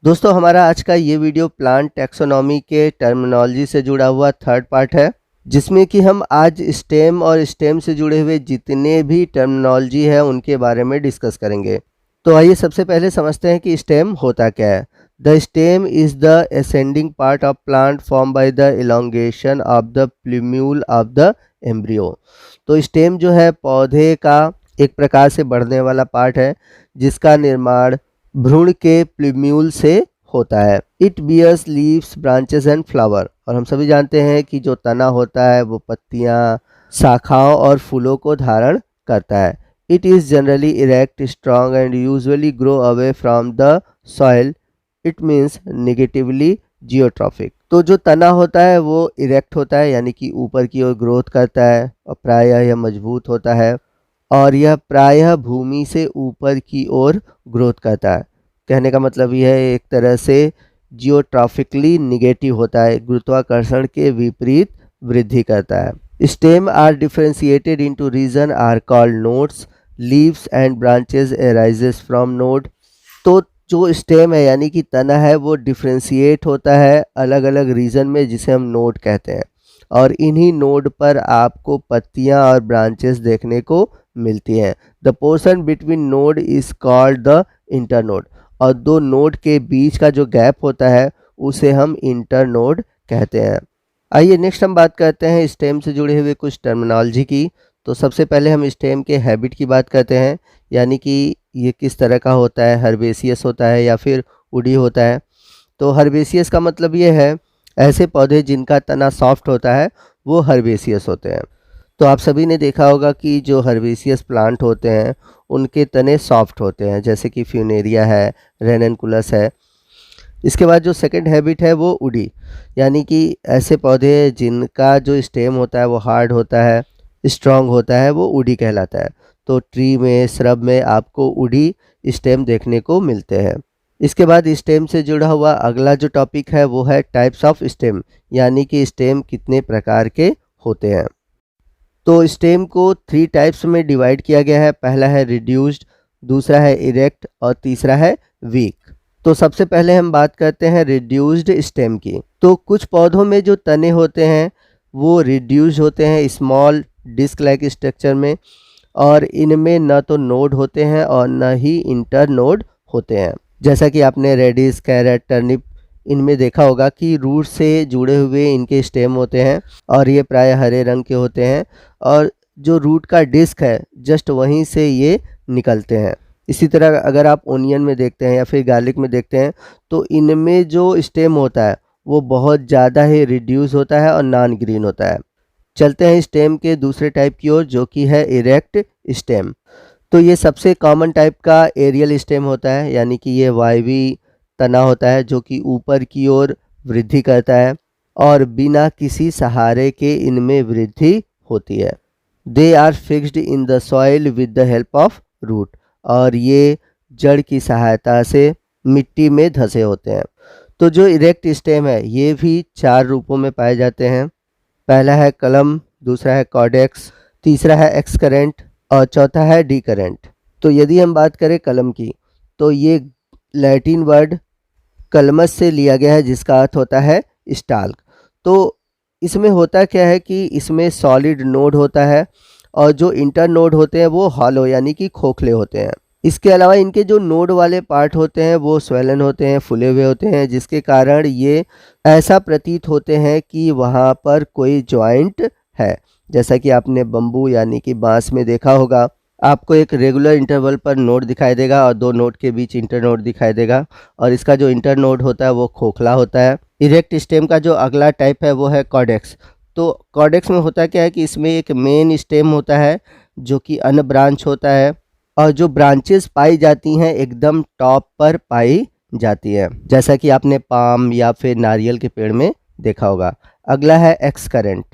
दोस्तों हमारा आज का ये वीडियो प्लांट टैक्सोनॉमी के टर्मिनोलॉजी से जुड़ा हुआ थर्ड पार्ट है, जिसमें कि हम आज स्टेम और स्टेम से जुड़े हुए जितने भी टर्मिनोलॉजी है उनके बारे में डिस्कस करेंगे। तो आइए सबसे पहले समझते हैं कि स्टेम होता क्या है। The stem is the ascending part of plant form by the elongation of the plumule of the embryo. तो स्टेम जो है पौधे का एक प्रकार से बढ़ने वाला पार्ट है, जिसका निर्माण भ्रूण के प्लूम्यूल से होता है। It bears leaves branches and flower. और हम सभी जानते हैं कि जो तना होता है वो पत्तियां, शाखाओं और फूलों को धारण करता है। It is generally erect, strong and usually grow away from the soil. It means negatively geotropic. तो जो तना होता है वो इरेक्ट होता है, यानी कि ऊपर की ओर ग्रोथ करता है, और प्रायः यह मजबूत होता है, और यह प्रायः भूमि से ऊपर की ओर ग्रोथ करता है। कहने का मतलब यह है एक तरह से जियोट्रॉफिकली निगेटिव होता है, गुरुत्वाकर्षण के विपरीत वृद्धि करता है। Stem are differentiated into region are called nodes. Leaves and branches arises from node. तो जो स्टेम है यानी कि तना है वो डिफरेंशिएट होता है अलग अलग रीजन में, जिसे हम नोड कहते हैं, और इन्हीं नोड पर आपको पत्तियां और ब्रांचेस देखने को मिलती हैं। The portion between node is called the internode. और दो नोड के बीच का जो गैप होता है उसे हम इंटरनोड कहते हैं। आइए नेक्स्ट हम बात करते हैं स्टेम से जुड़े हुए कुछ टर्मिनोलॉजी की। तो सबसे पहले हम स्टेम के हैबिट की बात करते हैं, यानी कि ये किस तरह का होता है, हर्बेसियस होता है या फिर वुडी होता है। तो हर्बेसियस का मतलब ये है ऐसे पौधे जिनका तना सॉफ्ट होता है वो हर्बेसियस होते हैं। तो आप सभी ने देखा होगा कि जो हर्बेसियस प्लांट होते हैं उनके तने सॉफ्ट होते हैं, जैसे कि फ्यूनेरिया है, रेननकुलस है। इसके बाद जो सेकंड हैबिट है वो वुडी, यानी कि ऐसे पौधे जिनका जो स्टेम होता है वो हार्ड होता है, स्ट्रॉन्ग होता है, वो वुडी कहलाता है। तो ट्री में, श्रब में आपको वुडी स्टेम देखने को मिलते हैं। इसके बाद स्टेम से जुड़ा हुआ अगला जो टॉपिक है वो है टाइप्स ऑफ स्टेम, यानी कि स्टेम कितने प्रकार के होते हैं। तो स्टेम को 3 टाइप्स में डिवाइड किया गया है। पहला है रिड्यूस्ड, दूसरा है इरेक्ट और तीसरा है वीक। तो सबसे पहले हम बात करते हैं रिड्यूस्ड स्टेम की। तो कुछ पौधों में जो तने होते हैं वो रिड्यूस्ड होते हैं स्मॉल डिस्क लाइक स्ट्रक्चर में, और इनमें न तो नोड होते हैं और न ही इंटर नोड होते हैं। जैसा कि आपने रेडिश, कैरेट, टर्निप इनमें देखा होगा कि रूट से जुड़े हुए इनके स्टेम होते हैं, और ये प्राय हरे रंग के होते हैं, और जो रूट का डिस्क है जस्ट वहीं से ये निकलते हैं। इसी तरह अगर आप ओनियन में देखते हैं या फिर गार्लिक में देखते हैं तो इनमें जो स्टेम होता है वो बहुत ज़्यादा ही रिड्यूस होता है और नॉन ग्रीन होता है। चलते हैं स्टेम के दूसरे टाइप की ओर, जो कि है इरेक्ट स्टेम। तो ये सबसे कॉमन टाइप का एरियल स्टेम होता है, यानी कि ये वायवी तना होता है जो कि ऊपर की ओर वृद्धि करता है, और बिना किसी सहारे के इनमें वृद्धि होती है। They are fixed in the soil with the help of root. और ये जड़ की सहायता से मिट्टी में धंसे होते हैं। तो जो इरेक्ट स्टेम है ये भी 4 रूपों में पाए जाते हैं। पहला है कलम, दूसरा है कॉडेक्स, तीसरा है एक्सकरेंट और चौथा है डीकरेंट। तो यदि हम बात करें कलम की, तो ये लैटिन वर्ड कलमस से लिया गया है, जिसका अर्थ होता है स्टाल्क। तो इसमें होता क्या है कि इसमें सॉलिड नोड होता है, और जो इंटर नोड होते हैं वो हॉलो यानी कि खोखले होते हैं। इसके अलावा इनके जो नोड वाले पार्ट होते हैं वो स्वेलन होते हैं, फूले हुए होते हैं, जिसके कारण ये ऐसा प्रतीत होते हैं कि वहाँ पर कोई जॉइंट है। जैसा कि आपने बम्बू यानी कि बांस में देखा होगा, आपको एक रेगुलर इंटरवल पर नोड दिखाई देगा और 2 नोड के बीच इंटर नोड दिखाई देगा, और इसका जो इंटर नोड होता है वो खोखला होता है। इरेक्ट स्टेम का जो अगला टाइप है वो है कॉडेक्स। तो कॉडेक्स में होता क्या है कि इसमें एक मेन स्टेम होता है जो कि अनब्रांच होता है, और जो ब्रांचेस पाई जाती हैं एकदम टॉप पर पाई जाती है, जैसा कि आपने पाम या फिर नारियल के पेड़ में देखा होगा। अगला है एक्सकरेंट।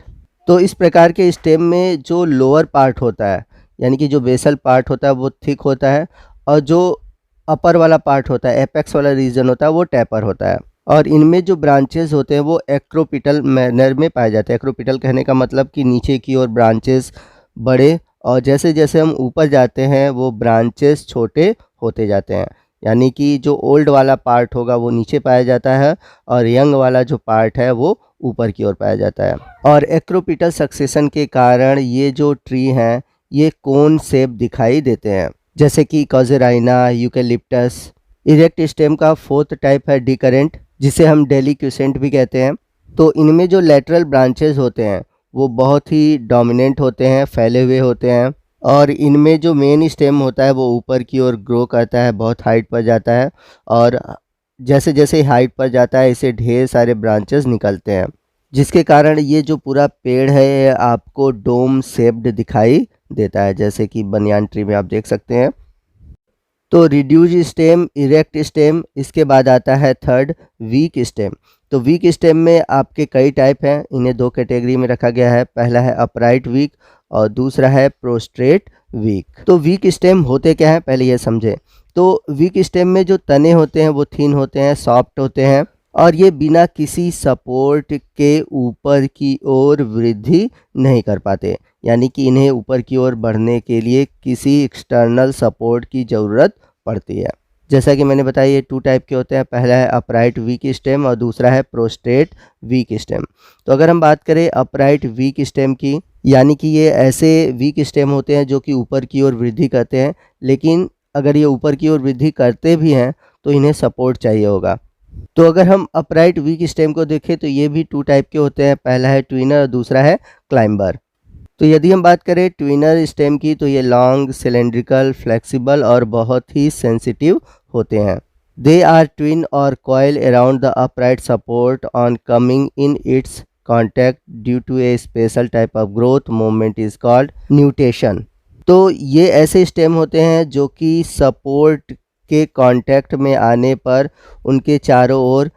तो इस प्रकार के स्टेम में जो लोअर पार्ट होता है, यानी कि जो बेसल पार्ट होता है वो थिक होता है, और जो अपर वाला पार्ट होता है, एपेक्स वाला रीजन होता है, वो टैपर होता है। और इनमें जो ब्रांचेस होते हैं वो एक्रोपिटल मैनर में पाए जाते हैं। एक्रोपिटल कहने का मतलब कि नीचे की ओर ब्रांचेस बड़े, और जैसे जैसे हम ऊपर जाते हैं वो ब्रांचेस छोटे होते जाते हैं। यानी कि जो ओल्ड वाला पार्ट होगा वो नीचे पाया जाता है और यंग वाला जो पार्ट है वो ऊपर की ओर पाया जाता है। और एक्रोपिटल सक्सेशन के कारण ये जो ट्री हैं ये कोन शेप दिखाई देते हैं, जैसे कि काजेराइना, यूकेलिप्टस। इरेक्ट स्टेम का फोर्थ टाइप है डिकरेंट, जिसे हम डेलिक्यूसेंट भी कहते हैं। तो इनमें जो लेटरल ब्रांचेस होते हैं वो बहुत ही डोमिनेंट होते हैं, फैले हुए होते हैं, और इनमें जो मेन स्टेम होता है वो ऊपर की ओर ग्रो करता है, बहुत हाइट पर जाता है, और जैसे जैसे हाइट पर जाता है इसे ढेर सारे ब्रांचेस निकलते हैं, जिसके कारण ये जो पूरा पेड़ है ये आपको डोम शेप्ड दिखाई देता है, जैसे कि बनियान ट्री में आप देख सकते हैं। तो रिड्यूज स्टेम, इरेक्ट स्टेम, इसके बाद आता है थर्ड वीक स्टेम। तो वीक स्टेम में आपके कई टाइप हैं, इन्हें दो कैटेगरी में रखा गया है। पहला है अपराइट वीक और दूसरा है प्रोस्ट्रेट वीक। तो वीक स्टेम होते क्या हैं पहले ये समझें। तो वीक स्टेम में जो तने होते हैं वो थिन होते हैं, सॉफ्ट होते हैं, और ये बिना किसी सपोर्ट के ऊपर की ओर वृद्धि नहीं कर पाते, यानी कि इन्हें ऊपर की ओर बढ़ने के लिए किसी एक्सटर्नल सपोर्ट की ज़रूरत पड़ती है। जैसा कि मैंने बताया ये टू टाइप के होते हैं, पहला है अपराइट वीक स्टेम और दूसरा है प्रोस्ट्रेट वीक स्टेम। तो अगर हम बात करें अपराइट वीक स्टेम की, यानी कि ये ऐसे वीक स्टेम होते हैं जो कि ऊपर की ओर वृद्धि करते हैं, लेकिन अगर ये ऊपर की ओर वृद्धि करते भी हैं तो इन्हें सपोर्ट चाहिए होगा। तो अगर हम अपराइट वीक स्टेम को देखें तो ये भी टू टाइप के होते हैं, पहला है ट्विनर और दूसरा है क्लाइंबर। तो यदि हम बात करें ट्विनर स्टेम की तो ये लॉन्ग, सिलेंड्रिकल, फ्लेक्सिबल और बहुत ही सेंसिटिव होते हैं। दे आर ट्विन और coil around the upright support on coming in its contact due to a special type of growth movement is called nutation. तो ये ऐसे स्टेम होते हैं जो कि सपोर्ट के कांटेक्ट में आने पर उनके चारों ओर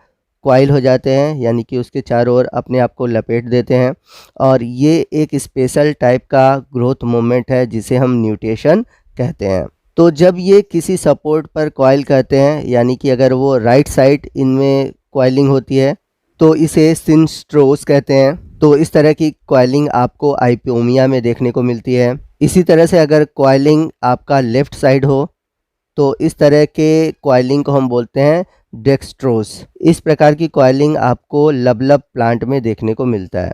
कॉइल हो जाते हैं, यानी कि उसके चारों ओर अपने आप को लपेट देते हैं, और ये एक स्पेशल टाइप का ग्रोथ मूवमेंट है जिसे हम न्यूटेशन कहते हैं। तो जब ये किसी सपोर्ट पर कॉइल करते हैं, यानी कि अगर वो राइट साइड इनमें कॉइलिंग होती है तो इसे सिनस्ट्रोस कहते हैं। तो इस तरह की कॉइलिंग आपको आइपोमिया में देखने को मिलती है। इसी तरह से अगर कॉइलिंग आपका लेफ़्ट साइड हो तो इस तरह के कॉइलिंग को हम बोलते हैं डेक्स्ट्रोस। इस प्रकार की कॉइलिंग आपको लबलब प्लांट में देखने को मिलता है।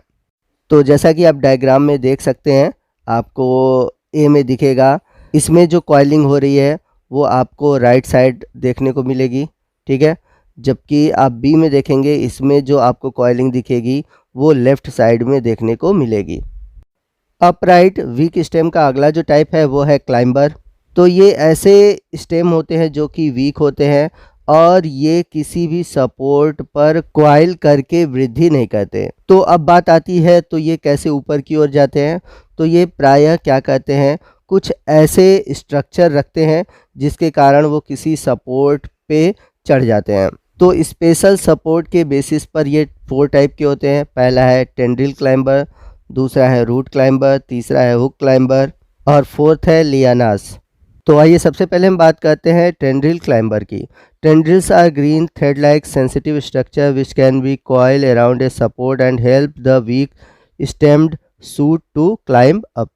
तो जैसा कि आप डायग्राम में देख सकते हैं, आपको ए में दिखेगा, इसमें जो कॉइलिंग हो रही है वो आपको राइट साइड देखने को मिलेगी, ठीक है, जबकि आप बी में देखेंगे, इसमें जो आपको कॉइलिंग दिखेगी वो लेफ़्ट साइड में देखने को मिलेगी। अपराइट वीक स्टेम का अगला जो टाइप है वो है क्लाइंबर। तो ये ऐसे स्टेम होते हैं जो कि वीक होते हैं और ये किसी भी सपोर्ट पर कॉइल करके वृद्धि नहीं करते। तो अब बात आती है तो ये कैसे ऊपर की ओर जाते हैं। तो ये प्रायः क्या करते हैं, कुछ ऐसे स्ट्रक्चर रखते हैं जिसके कारण वो किसी सपोर्ट पे चढ़ जाते हैं। तो स्पेशल सपोर्ट के बेसिस पर ये 4 टाइप के होते हैं। पहला है टेंड्रिल क्लाइंबर, दूसरा है रूट क्लाइंबर, तीसरा है हुक क्लाइंबर और फोर्थ है लियानास। तो आइए सबसे पहले हम बात करते हैं टेंड्रिल क्लाइंबर की। Tendrils are green thread like sensitive structure which can be coil around a support and help the weak stemmed shoot to climb up.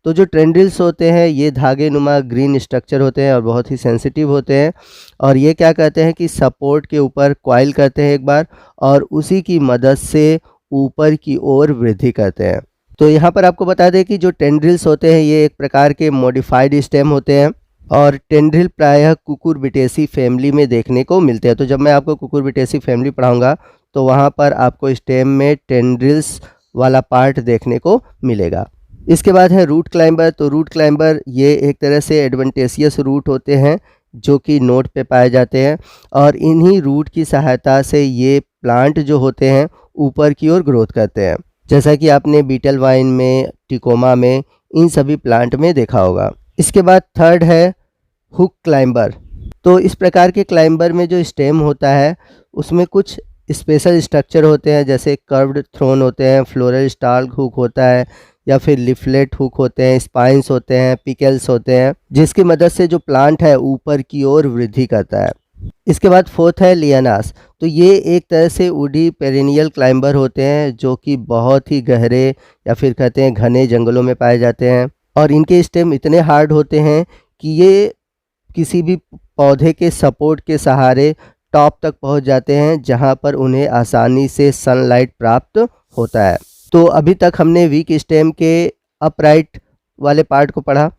तो जो टेंड्रिल्स होते हैं ये धागे नुमा ग्रीन स्ट्रक्चर होते हैं और बहुत ही सेंसिटिव होते हैं, और ये क्या कहते हैं कि सपोर्ट के ऊपर कॉइल करते हैं एक बार और उसी की मदद से ऊपर की ओर वृद्धि करते हैं। तो यहाँ पर आपको बता दें कि जो टेंड्रिल्स होते हैं ये एक प्रकार के मॉडिफाइड स्टेम होते हैं और टेंड्रिल प्रायः कुकुरबिटेसी फैमिली में देखने को मिलते हैं। तो जब मैं आपको कुकुरबिटेसी फैमिली पढ़ाऊँगा तो वहाँ पर आपको स्टेम में टेंड्रिल्स वाला पार्ट देखने को मिलेगा। इसके बाद है रूट क्लाइंबर। तो रूट क्लाइंबर ये एक तरह से एडवेंटेशियस रूट होते हैं जो कि नोड पे पाए जाते हैं, और इन्हीं रूट की सहायता से ये प्लांट जो होते हैं ऊपर की ओर ग्रोथ करते हैं, जैसा कि आपने बीटल वाइन में, टिकोमा में, इन सभी प्लांट में देखा होगा। इसके बाद थर्ड है हुक क्लाइंबर। तो इस प्रकार के क्लाइंबर में जो स्टेम होता है उसमें कुछ स्पेशल स्ट्रक्चर होते हैं, जैसे कर्व्ड थ्रोन होते हैं, फ्लोरल स्टाल्क हुक होता है, या फिर लिफलेट हुक होते हैं, स्पाइंस होते हैं, पिकल्स होते हैं, जिसकी मदद से जो प्लांट है ऊपर की ओर वृद्धि करता है। इसके बाद फोर्थ है लियानास। तो ये एक तरह से वुडी पेरिनियल क्लाइंबर होते हैं जो कि बहुत ही गहरे या फिर कहते हैं घने जंगलों में पाए जाते हैं, और इनके स्टेम इतने हार्ड होते हैं कि ये किसी भी पौधे के सपोर्ट के सहारे टॉप तक पहुंच जाते हैं, जहां पर उन्हें आसानी से सनलाइट प्राप्त होता है। तो अभी तक हमने वीक स्टेम के अपराइट वाले पार्ट को पढ़ा।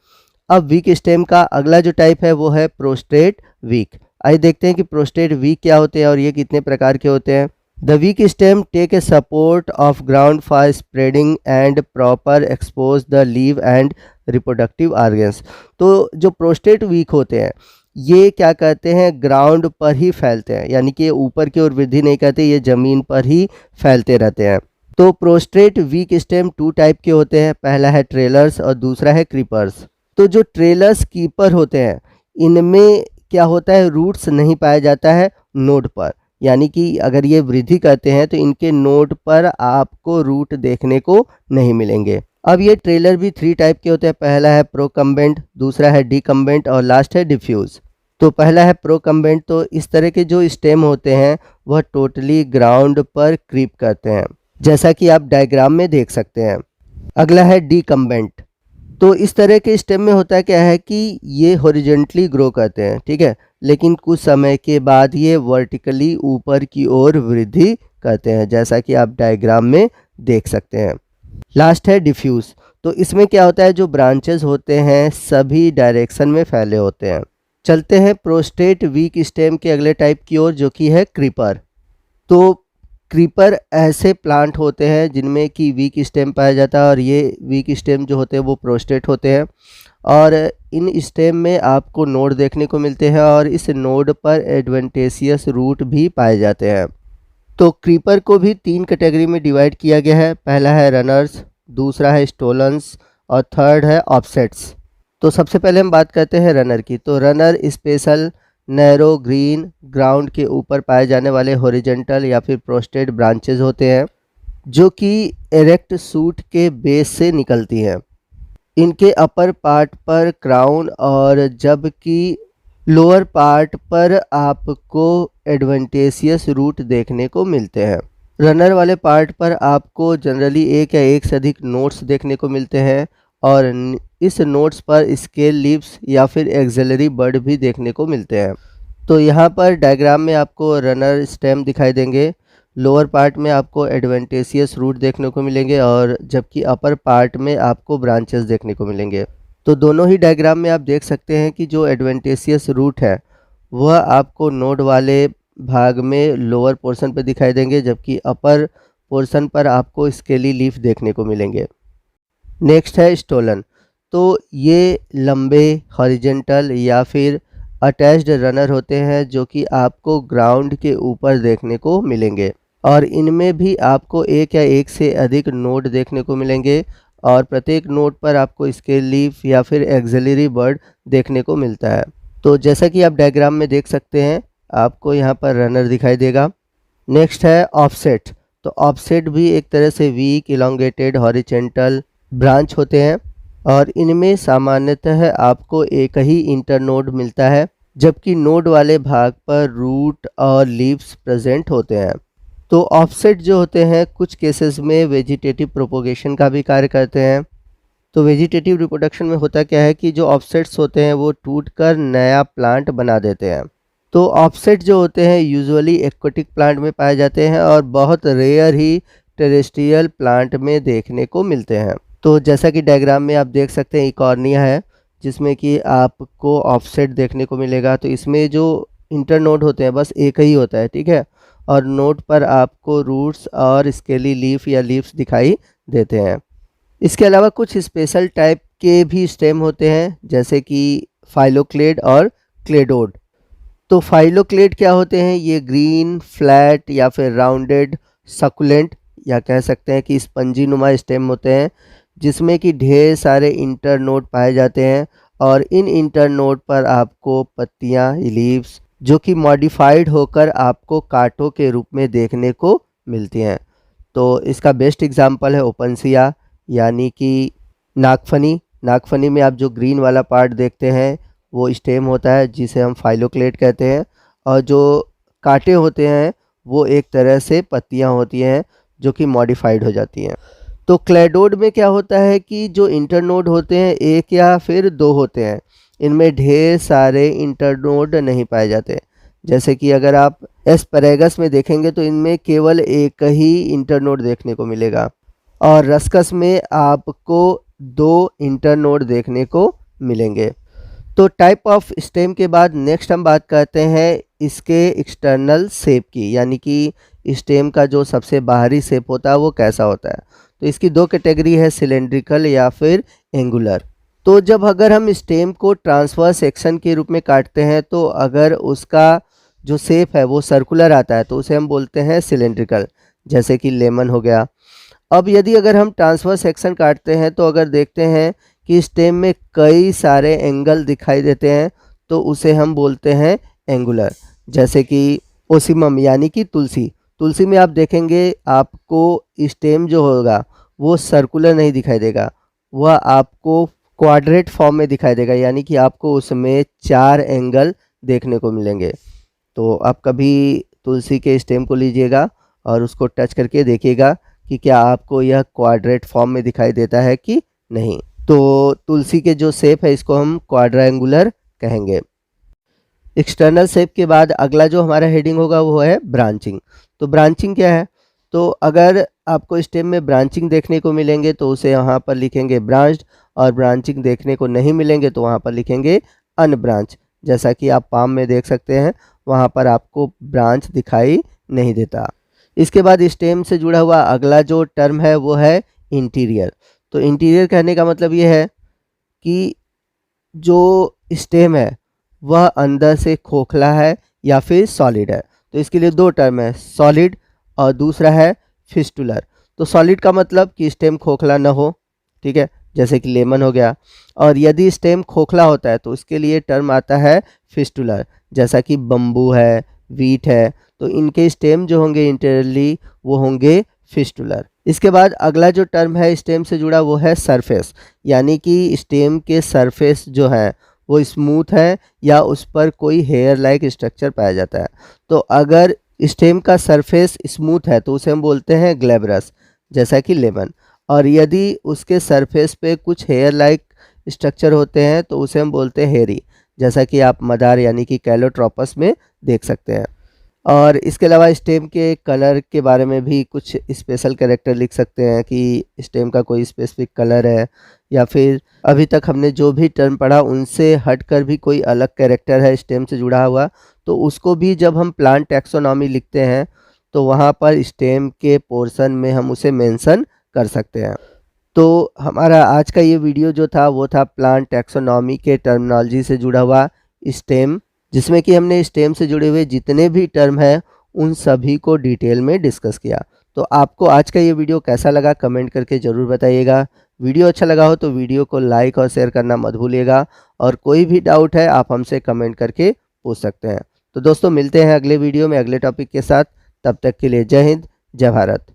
अब वीक स्टेम का अगला जो टाइप है वो है प्रोस्ट्रेट वीक। आइए देखते हैं कि प्रोस्ट्रेट वीक क्या होते हैं और ये कितने प्रकार के होते हैं। The weak stem take a support of ground for spreading and proper expose the leave and reproductive organs. तो जो प्रोस्ट्रेट वीक होते हैं ये क्या कहते हैं, ग्राउंड पर ही फैलते हैं, यानी कि ऊपर की ओर वृद्धि नहीं करते, ये ज़मीन पर ही फैलते रहते हैं। तो प्रोस्ट्रेट वीक स्टेम 2 टाइप के होते हैं, पहला है ट्रेलर्स और दूसरा है क्रीपर्स। तो जो ट्रेलर्स कीपर होते हैं इनमें क्या होता है, रूट्स नहीं पाया जाता है नोड पर, यानी कि अगर ये वृद्धि करते हैं तो इनके नोड पर आपको रूट देखने को नहीं मिलेंगे। अब ये ट्रेलर भी 3 टाइप के होते हैं, पहला है प्रोकम्बेंट, दूसरा है डीकम्बेंट और लास्ट है डिफ्यूज। तो पहला है प्रोकम्बेंट। तो इस तरह के जो स्टेम होते हैं वह टोटली ग्राउंड पर क्रीप करते हैं, जैसा कि आप डायग्राम में देख सकते हैं। अगला है डीकम्बेंट। तो इस तरह के स्टेम में होता क्या है कि ये हॉरिजॉन्टली ग्रो करते हैं, ठीक है, लेकिन कुछ समय के बाद ये वर्टिकली ऊपर की ओर वृद्धि करते हैं, जैसा कि आप डायग्राम में देख सकते हैं। लास्ट है डिफ्यूज। तो इसमें क्या होता है, जो ब्रांचेस होते हैं सभी डायरेक्शन में फैले होते हैं। चलते हैं प्रोस्ट्रेट वीक स्टेम के अगले टाइप की ओर, जो कि है क्रीपर। तो क्रीपर ऐसे प्लांट होते हैं जिनमें कि वीक स्टेम पाया जाता है और ये वीक स्टेम जो होते हैं वो प्रोस्ट्रेट होते हैं और इन स्टेम में आपको नोड देखने को मिलते हैं और इस नोड पर एडवेंटेशियस रूट भी पाए जाते हैं। तो क्रीपर को भी 3 कैटेगरी में डिवाइड किया गया है, पहला है रनर्स, दूसरा है स्टोलन्स और थर्ड है ऑफसेट्स। तो सबसे पहले हम बात करते हैं रनर की। तो runner special narrow green ground के ऊपर पाए जाने वाले हॉरिजॉन्टल या फिर प्रोस्ट्रेट ब्रांचेज होते हैं, जो कि एरेक्ट सूट के बेस से निकलती हैं। इनके अपर पार्ट पर क्राउन और जबकि लोअर पार्ट पर आपको एडवेंटेशियस रूट देखने को मिलते हैं। रनर वाले पार्ट पर आपको जनरली एक या एक से अधिक नोट्स देखने को मिलते हैं और इस नोट्स पर स्केल लीव्स या फिर एक्सिलरी बड भी देखने को मिलते हैं। तो यहाँ पर डायग्राम में आपको रनर स्टेम दिखाई देंगे, लोअर पार्ट में आपको एडवेंटेशियस रूट देखने को मिलेंगे और जबकि अपर पार्ट में आपको ब्रांचेस देखने को मिलेंगे। तो दोनों ही डायग्राम में आप देख सकते हैं कि जो एडवेंटेशियस रूट है वह आपको नोड वाले भाग में लोअर पोर्शन पर दिखाई देंगे, जबकि अपर पोर्शन पर आपको स्केली लीफ देखने को मिलेंगे। नेक्स्ट है स्टोलन। तो ये लंबे हॉरिजॉन्टल या फिर अटैच्ड रनर होते हैं जो कि आपको ग्राउंड के ऊपर देखने को मिलेंगे और इनमें भी आपको एक या एक से अधिक नोड देखने को मिलेंगे और प्रत्येक नोड पर आपको स्केल लीफ या फिर एक्सिलरी बर्ड देखने को मिलता है। तो जैसा कि आप डायग्राम में देख सकते हैं आपको यहाँ पर रनर दिखाई देगा। नेक्स्ट है ऑफसेट। तो ऑफसेट भी एक तरह से वीक इलोंगेटेड हॉरिजॉन्टल ब्रांच होते हैं और इनमें सामान्यतः आपको एक ही इंटरनोड मिलता है, जबकि नोड वाले भाग पर रूट और लीव्स प्रेजेंट होते हैं। तो ऑफसेट जो होते हैं कुछ केसेस में वेजिटेटिव प्रोपोगेशन का भी कार्य करते हैं। तो वेजिटेटिव रिप्रोडक्शन में होता क्या है कि जो ऑफसेट्स होते हैं वो टूटकर नया प्लांट बना देते हैं। तो ऑफसेट जो होते हैं यूजुअली एक्वेटिक प्लांट में पाए जाते हैं और बहुत रेयर ही टेरेस्ट्रियल प्लांट में देखने को मिलते हैं। तो जैसा कि डायग्राम में आप देख सकते हैं इकॉर्निया है जिसमें कि आपको ऑफसेट देखने को मिलेगा। तो इसमें जो इंटरनोड होते हैं बस एक ही होता है, ठीक है, और नोड पर आपको रूट्स और स्केली लीफ या लीव्स दिखाई देते हैं। इसके अलावा कुछ स्पेशल टाइप के भी स्टेम होते हैं जैसे कि फाइलोक्लेड और क्लेडोड। तो फाइलोक्लेड क्या होते हैं, ये ग्रीन फ्लैट या फिर राउंडेड सकुलेंट या कह सकते हैं कि स्पंजी नुमा स्टेम होते हैं जिसमें कि ढेर सारे इंटरनोड पाए जाते हैं और इन इंटरनोड पर आपको पत्तियां लीव्स जो कि मॉडिफाइड होकर आपको कांटों के रूप में देखने को मिलती हैं। तो इसका बेस्ट एग्जांपल है ओपनसिया यानी कि नागफनी। नागफनी में आप जो ग्रीन वाला पार्ट देखते हैं वो स्टेम होता है जिसे हम फाइलोक्लेड कहते हैं और जो कांटे होते हैं वो एक तरह से पत्तियां होती हैं जो कि मॉडिफाइड हो जाती हैं। तो क्लेडोड में क्या होता है कि जो इंटरनोड होते हैं एक या फिर दो होते हैं इनमें ढेर सारे इंटरनोड नहीं पाए जाते। जैसे कि अगर आप एस्पैरेगस में देखेंगे तो इनमें केवल एक ही इंटरनोड देखने को मिलेगा, और रस्कस में आपको 2 इंटरनोड देखने को मिलेंगे। तो टाइप ऑफ स्टेम के बाद नेक्स्ट हम बात करते हैं इसके एक्सटर्नल शेप की, यानी कि स्टेम का जो सबसे बाहरी शेप होता है वो कैसा होता है। तो इसकी 2 कैटेगरी है, सिलेंड्रिकल या फिर एंगुलर। तो जब अगर हम स्टेम को ट्रांसवर्स सेक्शन के रूप में काटते हैं तो अगर उसका जो शेप है वो सर्कुलर आता है तो उसे हम बोलते हैं सिलेंड्रिकल, जैसे कि लेमन हो गया। अब यदि अगर हम ट्रांसवर्स सेक्शन काटते हैं तो अगर देखते हैं कि स्टेम में कई सारे एंगल दिखाई देते हैं तो उसे हम बोलते हैं एंगुलर, जैसे कि ओसिमम यानी कि तुलसी। तुलसी में आप देखेंगे आपको स्टेम जो होगा वो सर्कुलर नहीं दिखाई देगा, वह आपको क्वाड्रेट फॉर्म में दिखाई देगा, यानी कि आपको उसमें 4 एंगल देखने को मिलेंगे। तो आप कभी तुलसी के स्टेम को लीजिएगा और उसको टच करके देखिएगा कि क्या आपको यह क्वाड्रेट फॉर्म में दिखाई देता है कि नहीं। तो तुलसी के जो शेप है इसको हम क्वाड्रेंगुलर कहेंगे। एक्सटर्नल शेप के बाद अगला जो हमारा हेडिंग होगा वो है ब्रांचिंग। तो ब्रांचिंग क्या है, तो अगर आपको स्टेम में ब्रांचिंग देखने को मिलेंगे तो उसे यहाँ पर लिखेंगे ब्रांच्ड, और ब्रांचिंग देखने को नहीं मिलेंगे तो वहाँ पर लिखेंगे अनब्रांच। जैसा कि आप पाम में देख सकते हैं वहाँ पर आपको ब्रांच दिखाई नहीं देता। इसके बाद स्टेम से जुड़ा हुआ अगला जो टर्म है वो है इंटीरियर। तो इंटीरियर कहने का मतलब ये है कि जो स्टेम है वह अंदर से खोखला है या फिर सॉलिड है। तो इसके लिए 2 टर्म है, सॉलिड और दूसरा है फिस्टुलर। तो सॉलिड का मतलब कि स्टेम खोखला न हो, ठीक है, जैसे कि लेमन हो गया। और यदि स्टेम खोखला होता है तो इसके लिए टर्म आता है फिस्टुलर, जैसा कि बम्बू है, वीट है। तो इनके स्टेम जो होंगे इंटीरियरली वो होंगे फिस्टुलर। इसके बाद अगला जो टर्म है स्टेम से जुड़ा वो है सरफेस, यानी कि स्टेम के सरफेस जो है वो स्मूथ है या उस पर कोई हेयर लाइक स्ट्रक्चर पाया जाता है। तो अगर स्टेम का सरफेस स्मूथ है तो उसे हम बोलते हैं ग्लैब्रस, जैसा कि लेमन। और यदि उसके सरफेस पे कुछ हेयर लाइक स्ट्रक्चर होते हैं तो उसे हम बोलते हैं हेयरी, जैसा कि आप मदार यानी कि कैलोट्रोपस में देख सकते हैं। और इसके अलावा स्टेम के कलर के बारे में भी कुछ स्पेशल कैरेक्टर लिख सकते हैं कि स्टेम का कोई स्पेसिफिक कलर है, या फिर अभी तक हमने जो भी टर्म पढ़ा उनसे हटकर भी कोई अलग कैरेक्टर है स्टेम से जुड़ा हुआ, तो उसको भी जब हम प्लांट टैक्सोनॉमी लिखते हैं तो वहाँ पर स्टेम के पोर्शन में हम उसे मेंशन कर सकते हैं। तो हमारा आज का ये वीडियो जो था वो था प्लांट टैक्सोनॉमी के टर्मिनोलॉजी से जुड़ा हुआ स्टेम, जिसमें कि हमने स्टेम से जुड़े हुए जितने भी टर्म हैं उन सभी को डिटेल में डिस्कस किया। तो आपको आज का ये वीडियो कैसा लगा कमेंट करके ज़रूर बताइएगा। वीडियो अच्छा लगा हो तो वीडियो को लाइक और शेयर करना मत भूलिएगा, और कोई भी डाउट है आप हमसे कमेंट करके पूछ सकते हैं। तो दोस्तों मिलते हैं अगले वीडियो में अगले टॉपिक के साथ, तब तक के लिए जय हिंद, जय भारत।